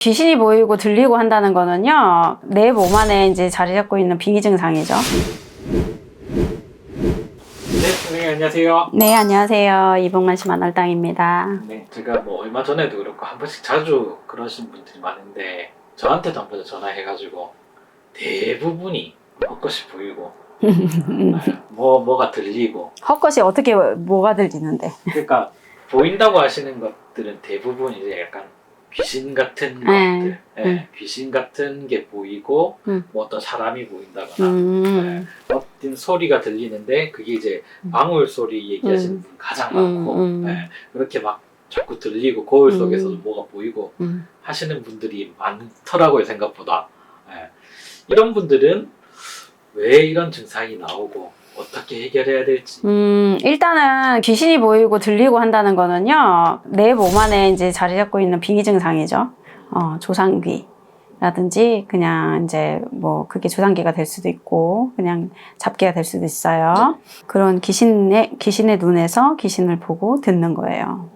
귀신이 보이고 들리고 한다는 거는요, 내 몸 안에 이제 자리 잡고 있는 빙의 증상이죠. 네, 선생님 안녕하세요. 네, 안녕하세요. 이봉만 씨 만월당입니다. 네, 제가 뭐 얼마 전에도 그렇고 한 번씩 자주 그러신 분들이 많은데 저한테도 한 번 전화해가지고 대부분이 헛것이 보이고 뭐가 들리고 헛것이 어떻게 뭐가 들리는데? 그러니까 보인다고 하시는 것들은 대부분 이제 약간 귀신 같은 것들, 귀신 같은 게 보이고 뭐 어떤 사람이 보인다거나 어떤 소리가 들리는데 그게 이제 방울 소리 얘기하시는 분 가장 많고 그렇게 막 자꾸 들리고 거울 속에서도 뭐가 보이고 하시는 분들이 많더라고요, 생각보다. 이런 분들은 왜 이런 증상이 나오고 어떻게 해결해야 될지. 일단은 귀신이 보이고 들리고 한다는 거는요, 내 몸 안에 이제 자리 잡고 있는 빙의 증상이죠. 조상귀라든지 그냥 이제 뭐 그게 조상귀가 될 수도 있고 그냥 잡귀가 될 수도 있어요. 그런 귀신의 눈에서 귀신을 보고 듣는 거예요.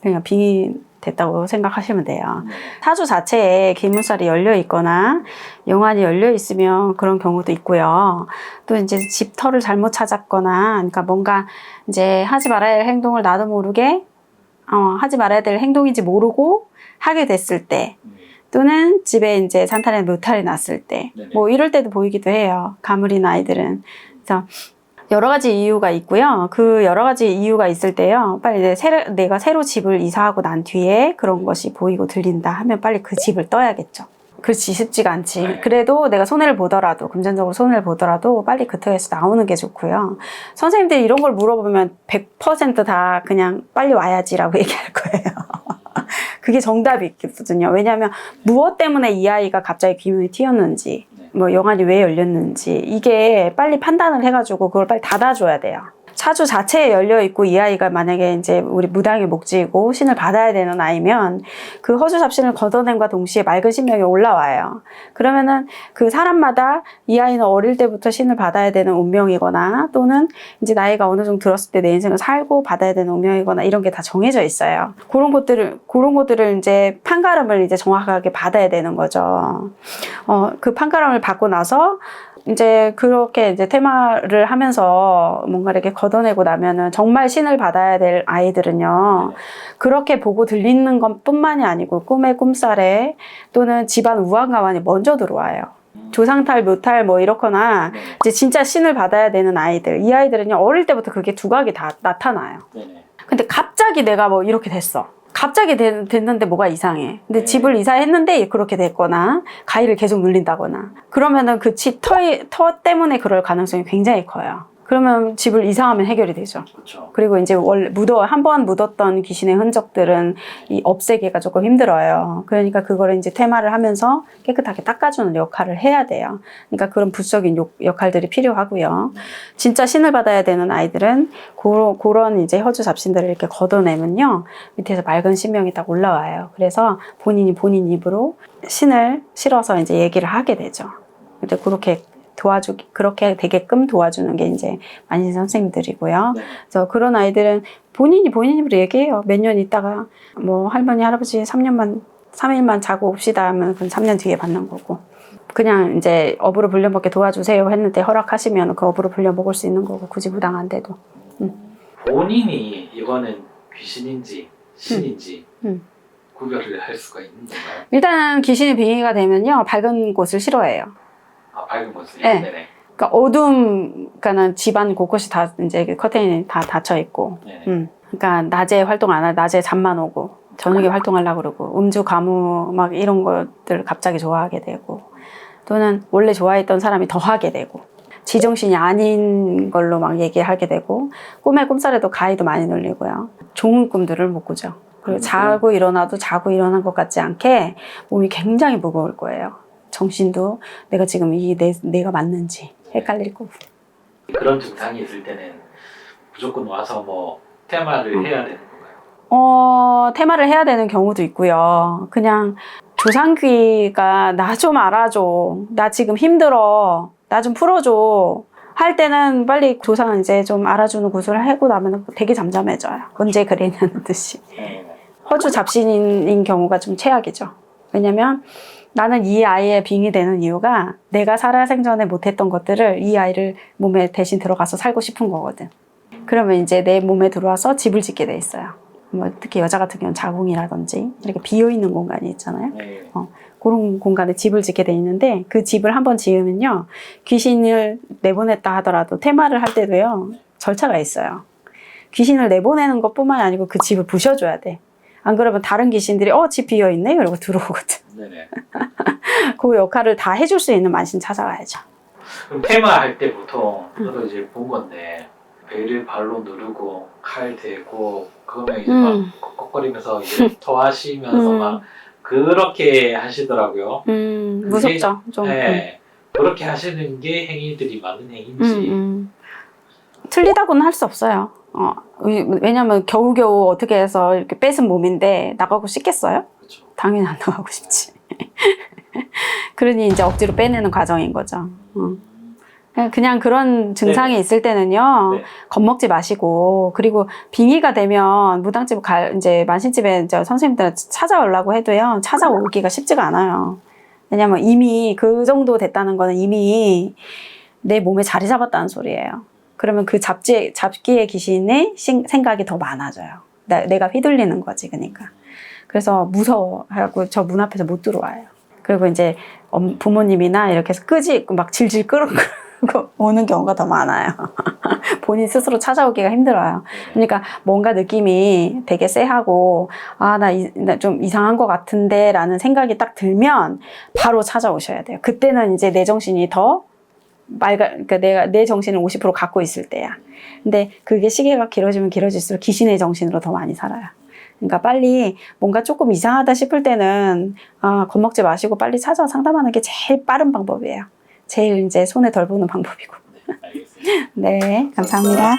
그냥 빙의 됐다고 생각하시면 돼요. 사주 자체에 기문살이 열려 있거나 영안이 열려 있으면 그런 경우도 있고요. 또 이제 집터를 잘못 찾았거나, 그러니까 뭔가 이제 하지 말아야 할 행동을 나도 모르게 하지 말아야 될 행동인지 모르고 하게 됐을 때, 또는 집에 이제 산탄에 묘탈이 났을 때, 뭐 이럴 때도 보이기도 해요. 가물인 아이들은. 그래서 여러 가지 이유가 있고요. 그 여러 가지 이유가 있을 때요, 빨리 내가 새로 집을 이사하고 난 뒤에 그런 것이 보이고 들린다 하면 빨리 그 집을 떠야겠죠. 그렇지, 쉽지가 않지. 그래도 내가 손해를 보더라도, 금전적으로 손해를 보더라도 빨리 그 터에서 나오는 게 좋고요. 선생님들이 이런 걸 물어보면 100% 다 그냥 빨리 와야지라고 얘기할 거예요. 그게 정답이거든요. 왜냐하면 무엇 때문에 이 아이가 갑자기 귀문이 튀었는지, 뭐 영안이 왜 열렸는지, 이게 빨리 판단을 해가지고 그걸 빨리 닫아줘야 돼요. 사주 자체에 열려있고 이 아이가 만약에 이제 우리 무당의 목지이고 신을 받아야 되는 아이면 그 허주잡신을 걷어냄과 동시에 맑은 신명이 올라와요. 그러면은 그 사람마다 이 아이는 어릴 때부터 신을 받아야 되는 운명이거나, 또는 이제 나이가 어느 정도 들었을 때 내 인생을 살고 받아야 되는 운명이거나, 이런 게 다 정해져 있어요. 그런 것들을 이제 판가름을 이제 정확하게 받아야 되는 거죠. 그 판가름을 받고 나서 이제 그렇게 이제 테마를 하면서 뭔가 이렇게 걷어내고 나면은 정말 신을 받아야 될 아이들은요, 그렇게 보고 들리는 것 뿐만이 아니고 꿈에 꿈살에 또는 집안 우환가환이 먼저 들어와요. 조상탈, 묘탈 뭐 이렇거나 이제 진짜 신을 받아야 되는 아이들, 이 아이들은요 어릴 때부터 그게 두각이 다 나타나요. 근데 갑자기 내가 뭐 이렇게 됐어. 갑자기 됐는데 뭐가 이상해. 근데 집을 이사했는데 그렇게 됐거나, 가위를 계속 눌린다거나, 그러면은 그 집 터 때문에 그럴 가능성이 굉장히 커요. 그러면 집을 이사하면 해결이 되죠. 그렇죠. 그리고 이제 원래 한번 묻었던 귀신의 흔적들은 이 없애기가 조금 힘들어요. 그러니까 그거를 이제 테마를 하면서 깨끗하게 닦아주는 역할을 해야 돼요. 그러니까 그런 부적인 역할들이 필요하고요. 진짜 신을 받아야 되는 아이들은 그런 이제 허주 잡신들을 이렇게 걷어내면요, 밑에서 맑은 신명이 딱 올라와요. 그래서 본인 입으로 신을 실어서 이제 얘기를 하게 되죠. 근데 그렇게 되게끔 도와주는 게 이제 만신 선생님들이고요. 그래서 그런 아이들은 본인 입으로 얘기해요. 몇 년 있다가 뭐 할머니, 할아버지 3일만 자고 옵시다 하면 그건 3년 뒤에 받는 거고, 그냥 이제 업으로 불려먹게 도와주세요 했는데 허락하시면 그 업으로 불려먹을 수 있는 거고, 굳이 무당 안 돼도. 본인이 이거는 귀신인지 신인지 구별을 할 수가 있는 건가요? 일단은 귀신이 빙의가 되면요, 밝은 곳을 싫어해요. 밝은 곳을? 네. 네네. 그러니까 그러니까는 집안 곳곳이 다 이제 커튼이 다 닫혀 있고, 그러니까 낮에 활동 안 하고 낮에 잠만 오고 저녁에 활동하려고 그러고, 음주 가무 막 이런 것들 갑자기 좋아하게 되고, 또는 원래 좋아했던 사람이 더 하게 되고, 지정신이 아닌 걸로 막 얘기하게 되고, 꿈에 꿈살에도 가위도 많이 눌리고요. 좋은 꿈들을 못 꾸죠. 그리고 자고 일어나도 자고 일어난 것 같지 않게 몸이 굉장히 무거울 거예요. 정신도 내가 지금 내가 맞는지 헷갈릴 거고. 그런 증상이 있을 때는 무조건 와서 뭐 테마를 해야 되는 건가요? 테마를 해야 되는 경우도 있고요. 그냥 조상귀가 나 좀 알아줘, 나 지금 힘들어, 나 좀 풀어줘 할 때는 빨리 조상 이제 좀 알아주는 구슬을 하고 나면 되게 잠잠해져요. 언제 그랬냐는 듯이. 허주 잡신인 경우가 좀 최악이죠. 왜냐면 나는 이 아이의 빙이 되는 이유가 내가 살아생전에 못했던 것들을 이 아이를 몸에 대신 들어가서 살고 싶은 거거든. 그러면 이제 내 몸에 들어와서 집을 짓게 돼 있어요. 뭐 특히 여자 같은 경우는 자궁이라든지 이렇게 비어있는 공간이 있잖아요. 네. 그런 공간에 집을 짓게 돼 있는데 그 집을 한번 지으면요. 귀신을 내보냈다 하더라도 퇴마를 할 때도요. 절차가 있어요. 귀신을 내보내는 것뿐만이 아니고 그 집을 부셔줘야 돼. 안 그러면 다른 귀신들이 집 비어있네? 이러고 들어오거든. 네네. 그 역할을 다 해줄 수 있는 만신 찾아가야죠. 그럼 테마 할 때 보통 저도 이제 본 건데 배를 발로 누르고 칼 대고 그러면 이제 막 꺽꺽거리면서 이제 토하시면서 막 그렇게 하시더라고요. 무섭죠. 좀. 네. 그렇게 하시는 게 행위들이 많은 행위인지. 틀리다고는 할 수 없어요. 왜냐면 겨우겨우 어떻게 해서 이렇게 뺏은 몸인데 나가고 싶겠어요? 그렇죠. 당연히 안 나가고 싶지. 그러니 이제 억지로 빼내는 과정인 거죠. 그냥 그런 증상이 네. 있을 때는요, 네. 겁먹지 마시고, 그리고 빙의가 되면 무당집 이제 만신집에 이제 선생님들 찾아오려고 해도요, 찾아오기가 쉽지가 않아요. 왜냐면 이미 그 정도 됐다는 거는 이미 내 몸에 자리 잡았다는 소리예요. 그러면 그 잡기의 귀신의 생각이 더 많아져요. 내가 휘둘리는 거지, 그러니까. 그래서 무서워하고 저 문 앞에서 못 들어와요. 그리고 이제 부모님이나 이렇게 해서 끄지, 막 질질 끌고 오는 경우가 더 많아요. 본인 스스로 찾아오기가 힘들어요. 그러니까 뭔가 느낌이 되게 쎄하고, 나 좀 이상한 것 같은데 라는 생각이 딱 들면 바로 찾아오셔야 돼요. 그때는 이제 내 정신이 더 그러니까 내 정신을 50% 갖고 있을 때야. 근데 그게 시계가 길어지면 길어질수록 귀신의 정신으로 더 많이 살아요. 그러니까 빨리 뭔가 조금 이상하다 싶을 때는 겁먹지 마시고 빨리 찾아와 상담하는 게 제일 빠른 방법이에요. 제일 이제 손에 덜 보는 방법이고. 네, 알겠습니다. 네, 감사합니다.